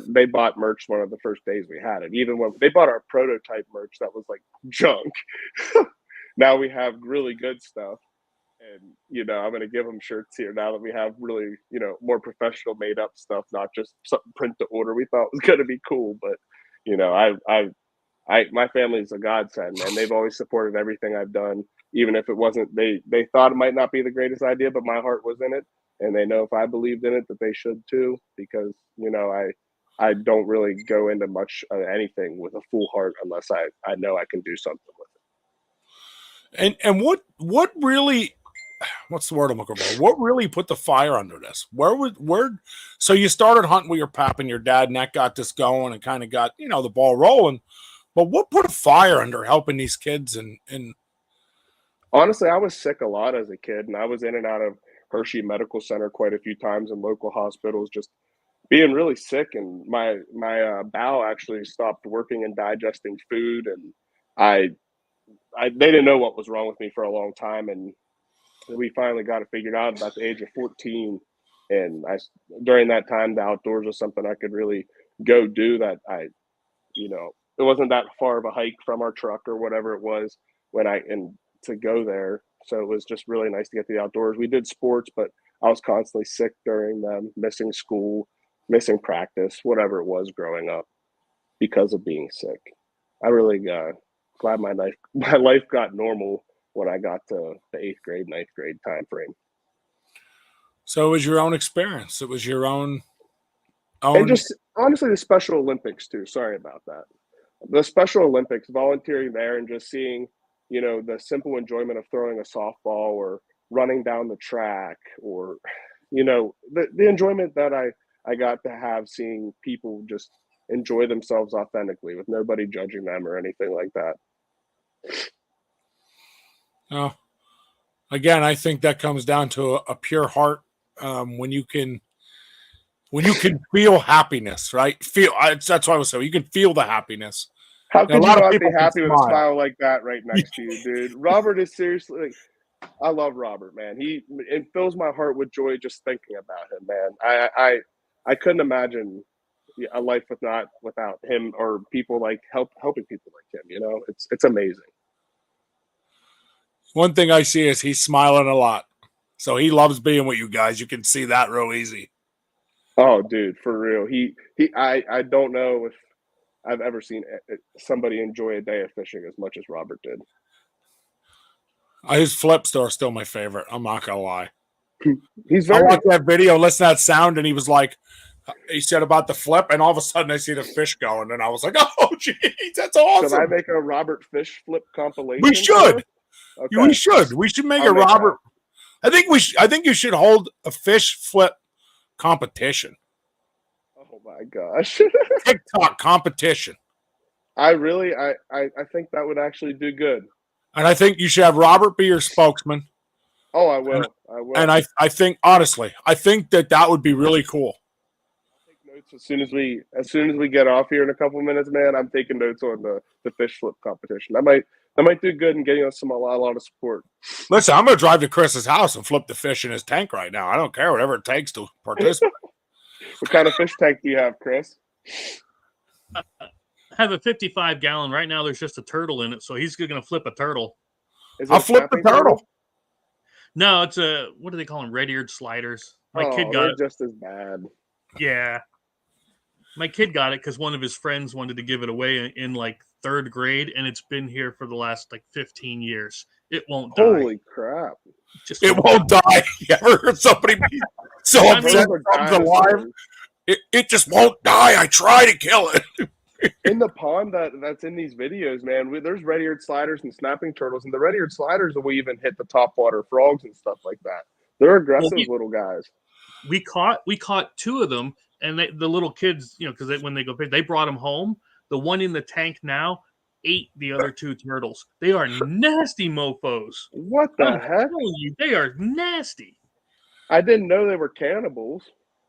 They bought merch one of the first days we had it. Even when they bought our prototype merch that was like junk. Now we have really good stuff, and I'm going to give them shirts here now that we have really more professional made up stuff, not just something print to order. We thought was going to be cool, but my family's a godsend, man. They've always supported everything I've done, even if it wasn't. They thought it might not be the greatest idea, but my heart was in it, and they know if I believed in it, that they should too. Because I don't really go into much anything with a full heart unless I know I can do something with it. And what really, what's the word I'm looking for? What really put the fire under this? So you started hunting with your pap and your dad, and that got this going and kind of got the ball rolling. But what put a fire under helping these kids? And honestly, I was sick a lot as a kid, and I was in and out of Hershey Medical Center quite a few times in local hospitals, just being really sick. And my bowel actually stopped working and digesting food, and they didn't know what was wrong with me for a long time, and we finally got it figured out about the age of 14. And during that time, the outdoors was something I could really go do. That it wasn't that far of a hike from our truck or whatever it was to go there. So it was just really nice to get to the outdoors. We did sports, but I was constantly sick during them, missing school, missing practice, whatever it was growing up because of being sick. I really glad my life got normal when I got to the 8th grade, 9th grade time frame. So it was your own experience. It was your own. And just honestly, the Special Olympics too. Sorry about that. The Special Olympics, volunteering there and just seeing, the simple enjoyment of throwing a softball or running down the track, or, the enjoyment that I got to have seeing people just enjoy themselves authentically with nobody judging them or anything like that. Oh, again, I think that comes down to a pure heart. When you can feel happiness, right? That's what I was saying. You can feel the happiness. How could you not be happy with a smile like that right next to you, dude? Robert is seriously. I love Robert, man. It fills my heart with joy just thinking about him, man. I couldn't imagine a life without him or people like helping people like him. It's amazing. One thing I see is he's smiling a lot. So he loves being with you guys. You can see that real easy. Oh, dude, for real. I don't know if I've ever seen somebody enjoy a day of fishing as much as Robert did. His flips though are still my favorite. I'm not gonna lie. He's I very. watched that video, listen to that sound, and he was like, he said about the flip, and all of a sudden I see the fish going, and I was like, oh, jeez, that's awesome. Should I make a Robert fish flip compilation? We should. Okay. We should. We should make I'll a make Robert. I think I think you should hold a fish flip competition. Oh my gosh. TikTok competition. I think that would actually do good. And I think you should have Robert be your spokesman. Oh, I will. I will. And I think honestly, I think that would be really cool. I'll take notes as soon as we get off here in a couple of minutes, man. I'm taking notes on the fish flip competition. That might do good in getting us a lot of support. Listen, I'm going to drive to Chris's house and flip the fish in his tank right now. I don't care, whatever it takes to participate. What kind of fish tank do you have, Chris? I have a 55-gallon. Right now there's just a turtle in it, so he's going to flip a turtle. I'll flip the turtle. No, it's what do they call them? Red-eared sliders. My kid got it. Just as bad. Yeah. My kid got it because one of his friends wanted to give it away in like 3rd grade, and it's been here for the last like 15 years. It won't die. Holy crap. It won't die. You ever heard somebody be so upset comes alive? It just won't die. I try to kill it. In the pond that's in these videos, man, there's red-eared sliders and snapping turtles, and the red-eared sliders will even hit the topwater frogs and stuff like that. They're aggressive little guys. We caught 2 of them, and the little kids, because when they go fish, they brought them home. The one in the tank now ate the other 2 turtles. They are nasty mofos. What the heck? They are nasty. I didn't know they were cannibals.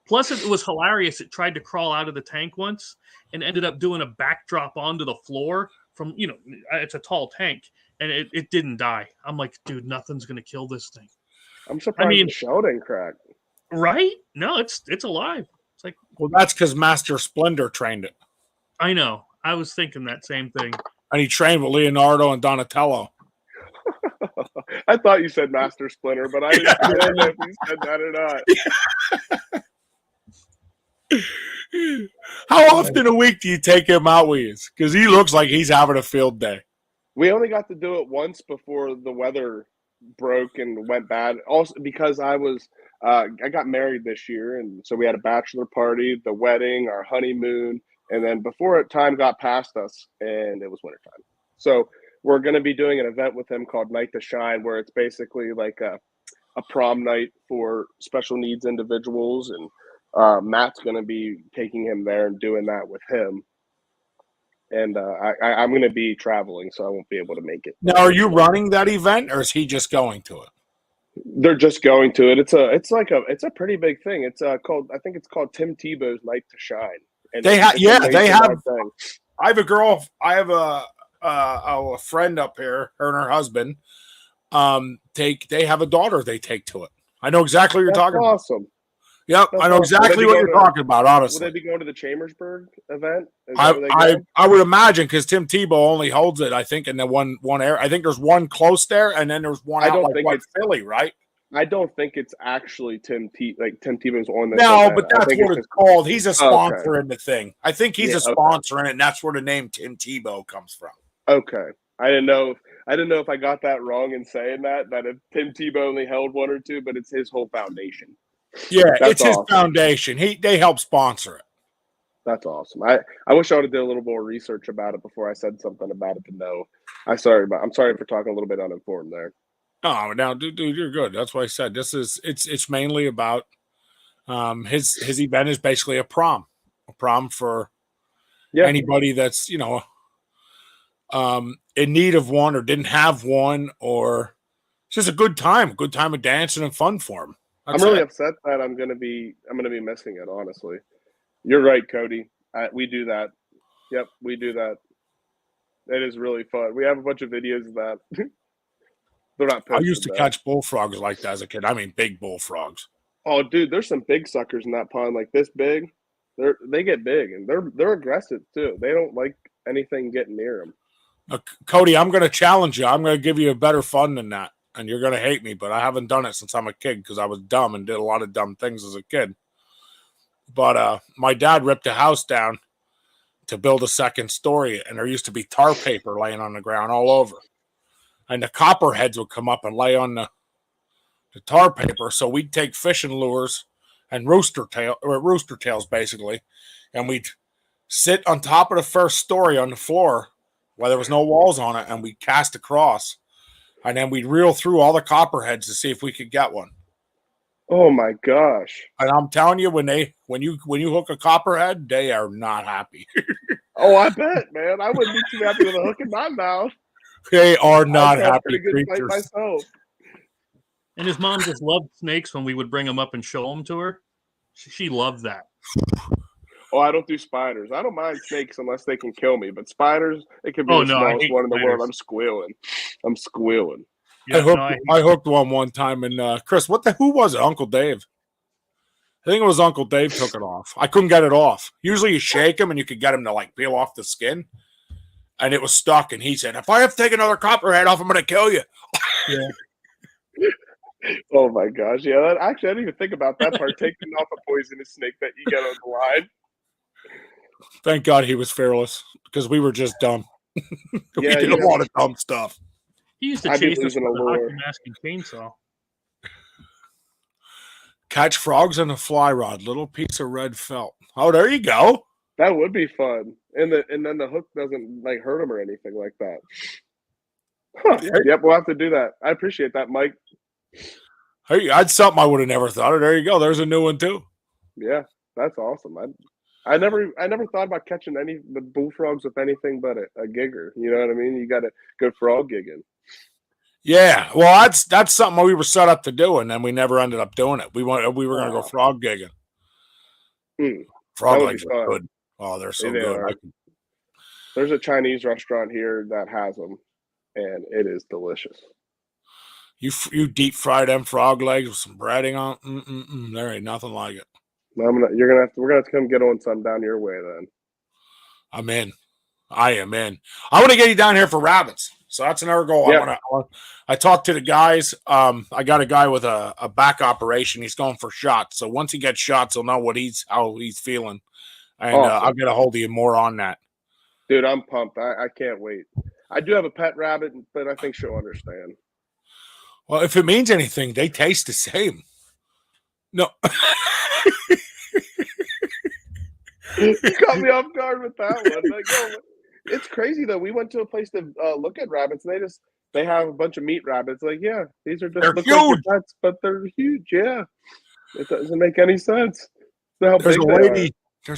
Plus, it was hilarious. It tried to crawl out of the tank once and ended up doing a backdrop onto the floor from, it's a tall tank, and it didn't die. I'm like, dude, nothing's going to kill this thing. I'm surprised the shell didn't crack. Right? No, it's alive. It's like, well, that's because Master Splendor trained it. I know. I was thinking that same thing. And he trained with Leonardo and Donatello. I thought you said Master Splinter, but I didn't know if you said that or not. How often a week do you take him out with you? Because he looks like he's having a field day. We only got to do it once before the weather broke and went bad. Also, because I got married this year, and so we had a bachelor party, the wedding, our honeymoon, and then before time got past us, and it was wintertime. So we're going to be doing an event with him called Night to Shine, where it's basically like a prom night for special needs individuals, and Matt's going to be taking him there and doing that with him. And I'm going to be traveling, so I won't be able to make it. Now, are you running that event, or is he just going to it? They're just going to it. It's a pretty big thing. It's called, I think it's called Tim Tebow's Night to Shine. And they have. Thing. I have a girl. I have a friend up here. Her and her husband. They have a daughter. They take to it. I know exactly what you're talking about. Awesome. Yep, I know exactly what you're talking about, honestly. Will they be going to the Chambersburg event? I would imagine, because Tim Tebow only holds it, I think, in the one area. I think there's one close there, and then there's one out like Philly, right? I don't think it's actually Tim Tebow's on the No, event. but that's what it's called. He's a sponsor in the thing. I think he's a sponsor in it, and that's where the name Tim Tebow comes from. Okay. I didn't know if I got that wrong in saying that if Tim Tebow only held one or two, but it's his whole foundation. Yeah, it's his foundation. They help sponsor it. That's awesome. I wish I would have did a little more research about it before I said something about it to know. I'm sorry for talking a little bit uninformed there. Oh, now, dude, you're good. That's why I said it's mainly about his event is basically a prom for anybody that's in need of one or didn't have one, or it's just a good time of dancing and fun for him. I'm really upset that I'm gonna be missing it. Honestly, you're right, Cody. We do that. Yep, we do that. It is really fun. We have a bunch of videos of that. They're not. I used to catch bullfrogs like that as a kid. I mean, big bullfrogs. Oh, dude, there's some big suckers in that pond, like this big. They get big, and they're aggressive too. They don't like anything getting near them. Cody, I'm going to challenge you. I'm going to give you a better fun than that. and you're going to hate me, but I haven't done it since I'm a kid because I was dumb and did a lot of dumb things as a kid. But my dad ripped a house down to build a second story, and there used to be tar paper laying on the ground all over. And the copperheads would come up and lay on the tar paper. So we'd take fishing lures and rooster tails basically, and we'd sit on top of the first story on the floor where there was no walls on it, and we'd cast across, and then we'd reel through all the copperheads to see if we could get one. Oh my gosh! And I'm telling you, when you hook a copperhead, they are not happy. Oh, I bet, man. I wouldn't be too happy with a hook in my mouth. They are not happy pretty good creatures. myself. And his mom just loved snakes when we would bring them up and show them to her. She loved that. Oh, I don't do spiders. I don't mind snakes unless they can kill me. But spiders, it could be the smallest one in the world. I'm squealing. Yeah, I hooked one time, and Chris, who was it? Uncle Dave. I think it was Uncle Dave took it off. I couldn't get it off. Usually you shake him and you could get him to like peel off the skin. And it was stuck. And he said, if I have to take another copperhead off, I'm going to kill you. Yeah. Oh my gosh. Yeah. Actually, I didn't even think about that part. Taking off a poisonous snake that you get on the line. Thank God he was fearless because we were just dumb. We did a lot of dumb stuff. He used to chase us with a hockey mask and chainsaw. Catch frogs on a fly rod, little piece of red felt. Oh, there you go. That would be fun. And then the hook doesn't like hurt them or anything like that. Huh. Yep, we'll have to do that. I appreciate that, Mike. Hey, that's something I would have never thought of. There you go. There's a new one too. Yeah, that's awesome. I never thought about catching the bullfrogs with anything but a gigger. You know what I mean? You got to go frog gigging. Yeah, well, that's something we were set up to do, and then we never ended up doing it. We were going to go frog gigging. Frog legs are good. Oh, they're so good. There's a Chinese restaurant here that has them, and it is delicious. You deep fry them frog legs with some breading on. There ain't nothing like it. We're gonna have to come get on some down your way then. I'm in. I am in. I want to get you down here for rabbits. So that's another goal. Yeah. I talked to the guys. I got a guy with a back operation. He's going for shots. So once he gets shots, he'll know how he's feeling. And awesome. I'll get a hold of you more on that. Dude, I'm pumped. I can't wait. I do have a pet rabbit, but I think she'll understand. Well, if it means anything, they taste the same. No. You caught me off guard with that one. Like, it's crazy though. We went to a place to look at rabbits, and they have a bunch of meat rabbits. Like, yeah, these are just huge. Like pets, but they're huge. Yeah, it doesn't make any sense. There's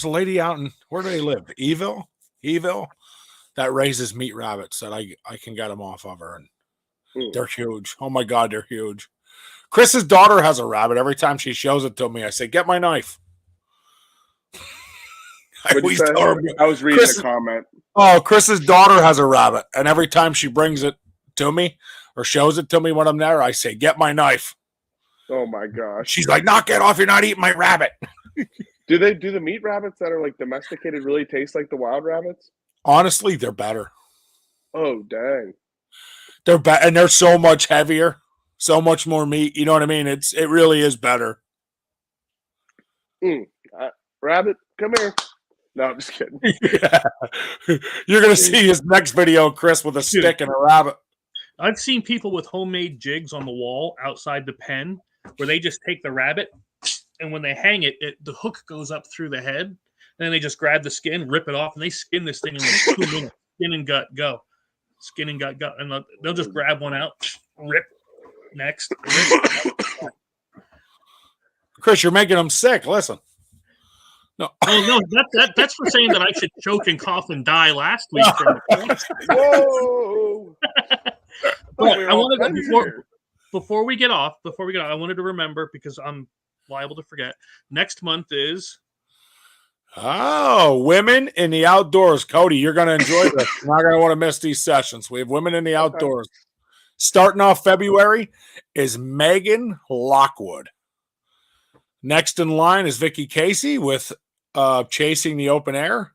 a lady out in, where do they live? Evil, that raises meat rabbits that I can get them off of her, and they're huge. Oh my God, they're huge. Chris's daughter has a rabbit. Every time she shows it to me, I say, "Get my knife." I was reading a comment. Oh, Chris's daughter has a rabbit, and every time she brings it to me or shows it to me when I'm there, I say, "Get my knife." Oh my gosh! She's like, "Knock it off! You're not eating my rabbit." Do the meat rabbits that are like domesticated really taste like the wild rabbits? Honestly, they're better. Oh dang! They're and they're so much heavier, so much more meat. You know what I mean? It really is better. Rabbit, come here. No, I'm just kidding. Yeah. You're going to see his next video, Chris, with a stick and a rabbit. I've seen people with homemade jigs on the wall outside the pen where they just take the rabbit, and when they hang it, the hook goes up through the head. And then they just grab the skin, rip it off, and they skin this thing in like 2 minutes. Skin and gut, go. Skin and gut, go. And they'll just grab one out, rip, next. Rip. Chris, you're making them sick. Listen. No. Oh, no, that's for saying that I should choke and cough and die last week. Whoa! But I wanted to, before we get off, I wanted to remember, because I'm liable to forget. Next month is Women in the Outdoors. Cody, you're going to enjoy this. You're not going to want to miss these sessions. We have Women in the Outdoors. Starting off February is Megan Lockwood. Next in line is Vicky Casey with Chasing the Open Air.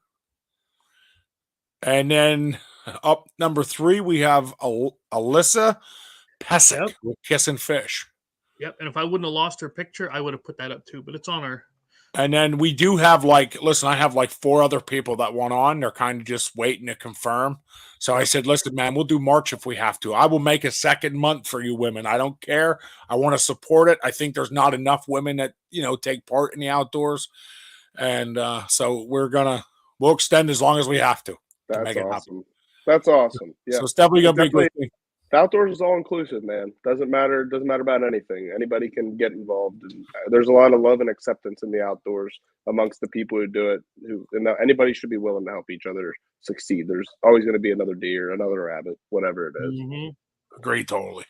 And then up number 3, we have Alyssa Pesek Yep. with Kissing Fish. Yep. And if I wouldn't have lost her picture, I would have put that up too. But it's on her. And then we do have I have 4 other people that want on. They're kind of just waiting to confirm. So I said, listen, man, we'll do March if we have to. I will make a second month for you women. I don't care. I want to support it. I think there's not enough women that, take part in the outdoors. And so we'll extend as long as we have to make it happen. That's awesome. Yeah. So it's definitely going to be a good thing. The outdoors is all inclusive, man. Doesn't matter about anything. Anybody can get involved. And there's a lot of love and acceptance in the outdoors amongst the people who do it. And anybody should be willing to help each other succeed. There's always going to be another deer, another rabbit, whatever it is. Mm-hmm. Agree, totally.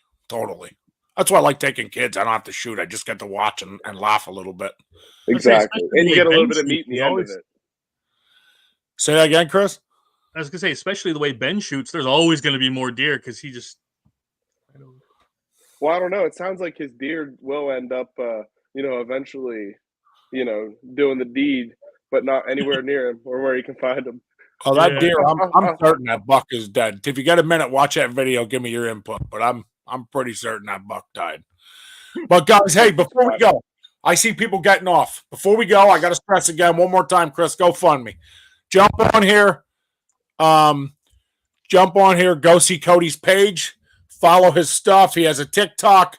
That's why I like taking kids. I don't have to shoot. I just get to watch and laugh a little bit. Exactly. And you get a little bit of meat in the end of it. Say that again, Chris? I was going to say, especially the way Ben shoots, there's always going to be more deer because he just... Well, I don't know. It sounds like his deer will end up, eventually, doing the deed, but not anywhere near him or where he can find him. Oh, that deer! I'm certain that buck is dead. If you get a minute, watch that video. Give me your input. But I'm pretty certain that buck died. But guys, hey, before we go, I see people getting off. Before we go, I got to stress again one more time, Chris. GoFundMe. Jump on here. Go see Cody's page. Follow his stuff. He has a TikTok.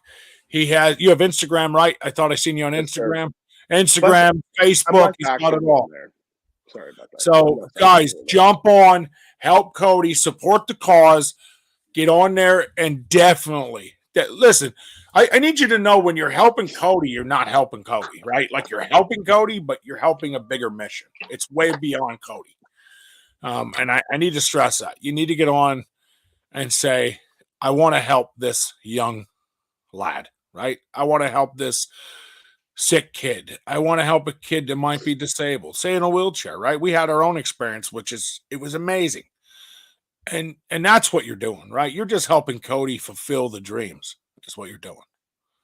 You have Instagram, right? I thought I seen you on Instagram. Instagram, Facebook. He's got it all. Sorry about that. So, guys, jump on, help Cody, support the cause, get on there, and definitely listen. I need you to know when you're helping Cody, you're not helping Cody, right? Like you're helping Cody, but you're helping a bigger mission. It's way beyond Cody. And I need to stress that. You need to get on and say, I want to help this young lad, right? I want to help this sick kid. I want to help a kid that might be disabled, say in a wheelchair, right? We had our own experience, it was amazing. And that's what you're doing, right? You're just helping Cody fulfill the dreams. That's what you're doing.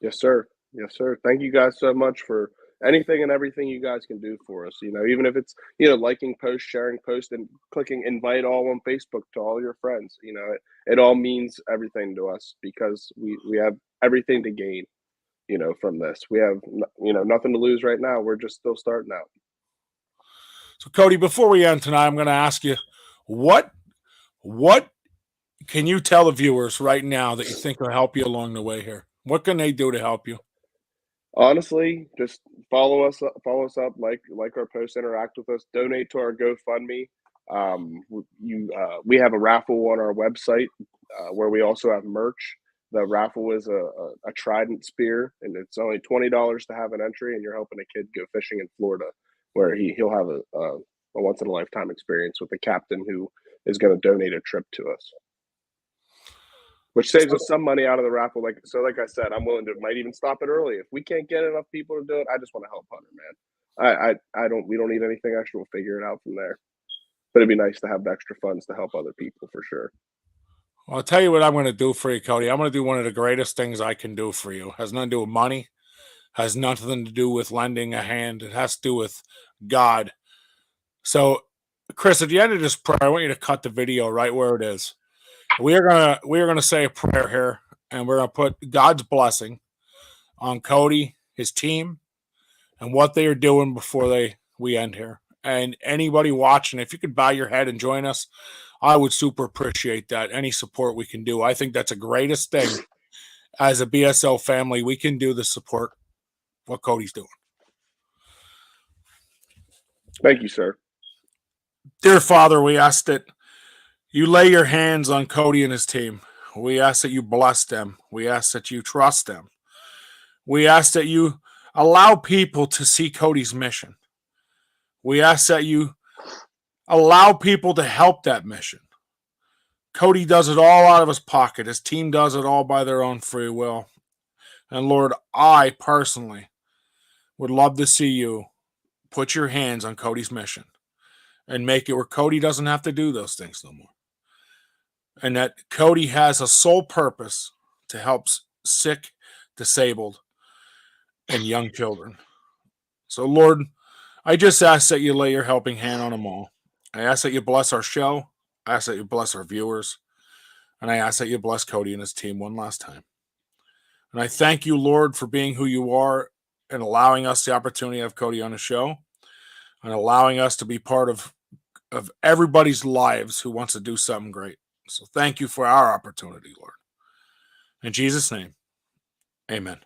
Yes, sir. Yes, sir. Thank you guys so much for anything and everything you guys can do for us. Even if it's, liking posts, sharing posts, and clicking invite all on Facebook to all your friends. It all means everything to us because we have everything to gain, from this. We have, nothing to lose right now. We're just still starting out. So, Cody, before we end tonight, I'm going to ask you, what can you tell the viewers right now that you think will help you along the way here? What can they do to help you? Honestly, just follow us up, like our posts, interact with us, donate to our GoFundMe. We have a raffle on our website where we also have merch. The raffle is a trident spear, and it's only $20 to have an entry, and you're helping a kid go fishing in Florida, where he'll have a once in a lifetime experience with a captain who is going to donate a trip to us, which saves us some money out of the raffle. Like I said, I'm willing to might even stop it early if we can't get enough people to do it. I just want to help Hunter, man. We don't need anything extra. We'll figure it out from there. But it'd be nice to have the extra funds to help other people for sure. Well, I'll tell you what I'm going to do for you, Cody. I'm going to do one of the greatest things I can do for you. It has nothing to do with money. Has nothing to do with lending a hand. It has to do with God. So, Chris, at the end of this prayer, I want you to cut the video right where it is. We are gonna say a prayer here, and we're gonna put God's blessing on Cody, his team, and what they are doing before we end here. And anybody watching, if you could bow your head and join us, I would super appreciate that. Any support we can do, I think that's the greatest thing as a BSO family we can do to support what Cody's doing. Thank you, sir. Dear Father, we ask that you lay your hands on Cody and his team. We ask that you bless them. We ask that you trust them. We ask that you allow people to see Cody's mission. We ask that you allow people to help that mission. Cody does it all out of his pocket. His team does it all by their own free will. And Lord, I personally would love to see you put your hands on Cody's mission and make it where Cody doesn't have to do those things no more. And that Cody has a sole purpose to help sick, disabled, and young children. So, Lord, I just ask that you lay your helping hand on them all. I ask that you bless our show. I ask that you bless our viewers. And I ask that you bless Cody and his team one last time. And I thank you, Lord, for being who you are and allowing us the opportunity to have Cody on the show and allowing us to be part of everybody's lives who wants to do something great. So thank you for our opportunity, Lord. In Jesus' name, amen.